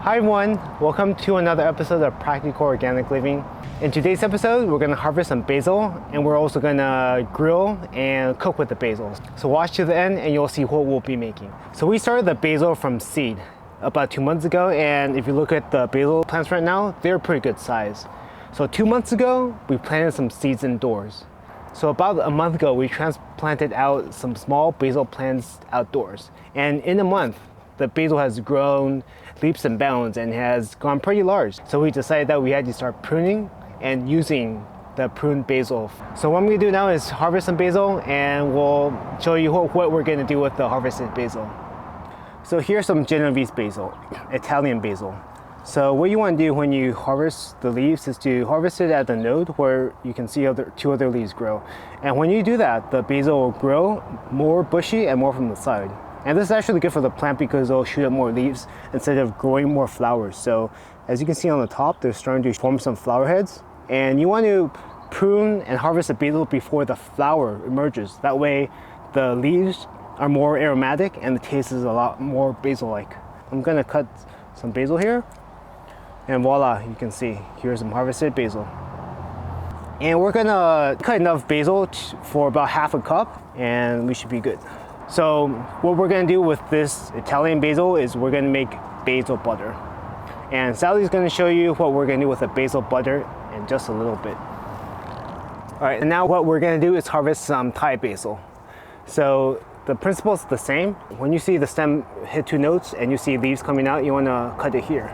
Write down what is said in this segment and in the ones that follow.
Hi everyone, welcome to another episode of Practical Organic Living. In today's episode, we're going to harvest some basil and we're also going to grill and cook with the basil. So watch to the end and you'll see what we'll be making. So we started the basil from seed about 2 months ago, and if you look at the basil plants right now, they're pretty good size. So 2 months ago, we planted some seeds indoors. So about a month ago, we transplanted out some small basil plants outdoors. And in a month, the basil has grown leaps and bounds and has gone pretty large. So we decided that we had to start pruning and using the pruned basil. So what I'm gonna do now is harvest some basil and we'll show you what we're gonna do with the harvested basil. So here's some Genovese basil, Italian basil. So what you want to do when you harvest the leaves is to harvest it at the node where you can see two other leaves grow. And when you do that, the basil will grow more bushy and more from the side. And this is actually good for the plant because it'll shoot up more leaves instead of growing more flowers. So as you can see on the top, they're starting to form some flower heads. And you want to prune and harvest the basil before the flower emerges. That way the leaves are more aromatic and the taste is a lot more basil-like. I'm gonna cut some basil here. And voila, you can see, here's some harvested basil. And we're gonna cut enough basil for about half a cup and we should be good. So what we're gonna do with this Italian basil is we're gonna make basil butter. And Sally's gonna show you what we're gonna do with the basil butter in just a little bit. All right, and now what we're gonna do is harvest some Thai basil. So the principle is the same. When you see the stem hit two nodes and you see leaves coming out, you wanna cut it here.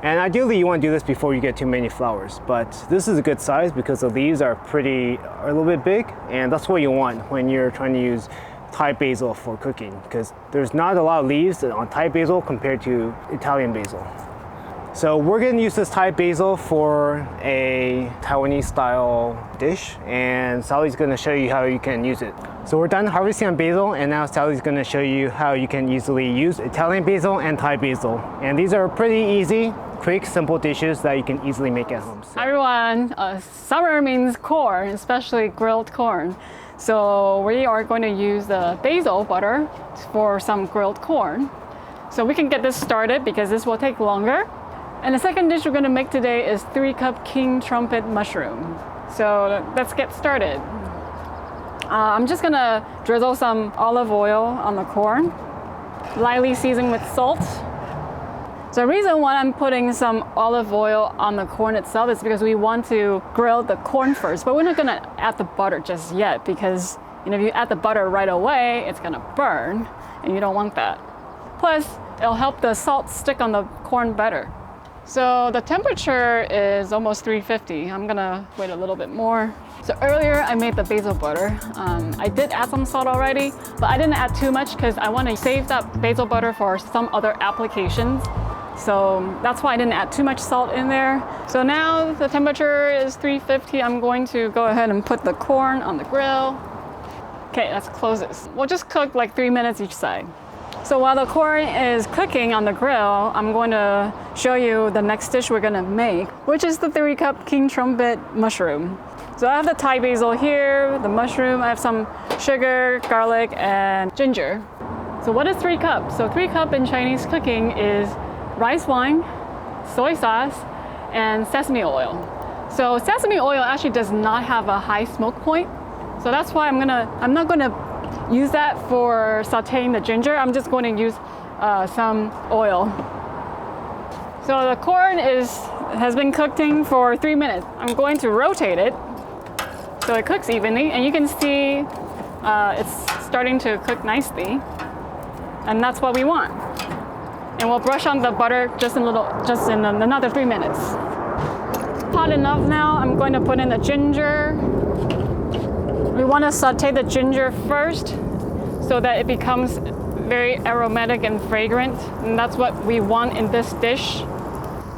And ideally you want to do this before you get too many flowers, but this is a good size because the leaves are a little bit big, and that's what you want when you're trying to use Thai basil for cooking, because there's not a lot of leaves on Thai basil compared to Italian basil. So we're going to use this Thai basil for a Taiwanese style dish, and Sally's going to show you how you can use it. So we're done harvesting on basil, and now Sally's going to show you how you can easily use Italian basil and Thai basil. And these are pretty easy, quick, simple dishes that you can easily make at home. Hi everyone, summer means corn, especially grilled corn. So we are going to use the basil butter for some grilled corn. So we can get this started because this will take longer. And the second dish we're going to make today is 3-cup king trumpet mushroom. So let's get started. I'm just going to drizzle some olive oil on the corn, lightly season with salt. So the reason why I'm putting some olive oil on the corn itself is because we want to grill the corn first, but we're not going to add the butter just yet because if you add the butter right away, it's going to burn and you don't want that. Plus, it'll help the salt stick on the corn better. So the temperature is almost 350. I'm gonna wait a little bit more. So earlier I made the basil butter. I did add some salt already, but I didn't add too much because I want to save that basil butter for some other applications. So that's why I didn't add too much salt in there. So now the temperature is 350. I'm going to go ahead and put the corn on the grill. Okay, let's close this. We'll just cook like 3 minutes each side. So while the corn is cooking on the grill, I'm going to show you the next dish we're going to make, which is the 3-cup king trumpet mushroom. So I have the Thai basil here, the mushroom, I have some sugar, garlic, and ginger. So what is 3 cups? So 3 cups in Chinese cooking is rice wine, soy sauce, and sesame oil. So sesame oil actually does not have a high smoke point. So that's why I'm not gonna use that for sauteing the ginger. I'm just going to use some oil. So the corn has been cooking for 3 minutes. I'm going to rotate it so it cooks evenly, and you can see it's starting to cook nicely, and that's what we want. And we'll brush on the butter just in another 3 minutes. Hot enough now. I'm going to put in the ginger. We want to saute the ginger first so that it becomes very aromatic and fragrant, and that's what we want in this dish.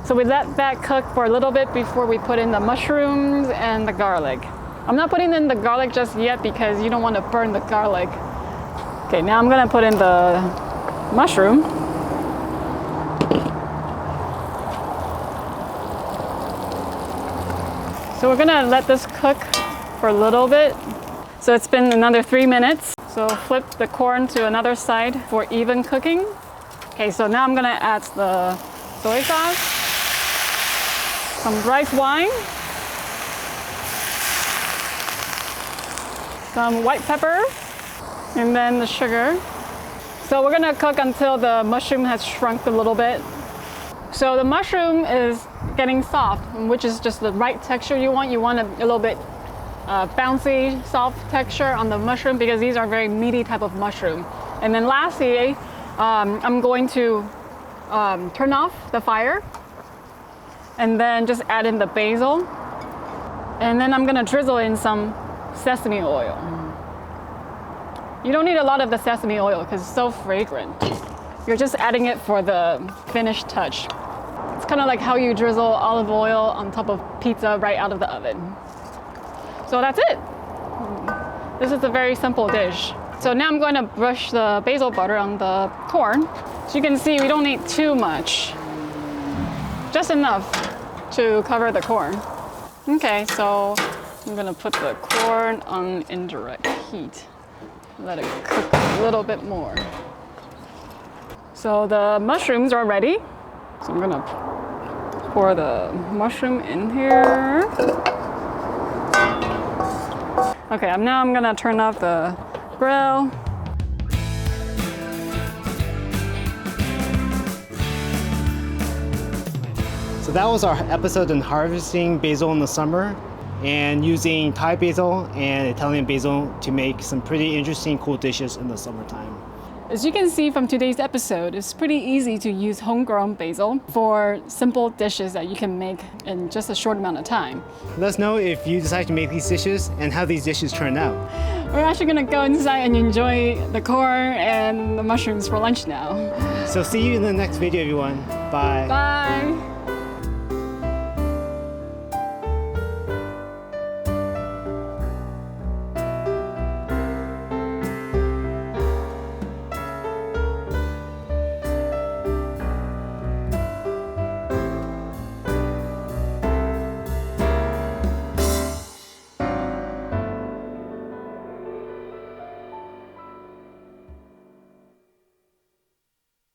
So we let that cook for a little bit before we put in the mushrooms and the garlic. I'm not putting in the garlic just yet because you don't want to burn the garlic. Okay, now I'm going to put in the mushroom. So we're going to let this cook for a little bit. So it's been another 3 minutes. So flip the corn to another side for even cooking. Okay, so now I'm gonna add the soy sauce, some rice wine, some white pepper, and then the sugar. So we're gonna cook until the mushroom has shrunk a little bit. So the mushroom is getting soft, which is just the right texture you want. You want a little bit bouncy, soft texture on the mushroom because these are very meaty type of mushroom. And then lastly, I'm going to turn off the fire and then just add in the basil. And then I'm gonna drizzle in some sesame oil. You don't need a lot of the sesame oil because it's so fragrant. You're just adding it for the finished touch. It's kind of like how you drizzle olive oil on top of pizza right out of the oven. So that's it. This is a very simple dish. So now I'm going to brush the basil butter on the corn. So you can see we don't need too much. Just enough to cover the corn. Okay, so I'm gonna put the corn on indirect heat. Let it cook a little bit more. So the mushrooms are ready. So I'm gonna pour the mushroom in here. Okay, now I'm gonna turn off the grill. So that was our episode on harvesting basil in the summer and using Thai basil and Italian basil to make some pretty interesting, cool dishes in the summertime. As you can see from today's episode, it's pretty easy to use homegrown basil for simple dishes that you can make in just a short amount of time. Let us know if you decide to make these dishes and how these dishes turn out. We're actually gonna go inside and enjoy the corn and the mushrooms for lunch now. So see you in the next video, everyone. Bye. Bye.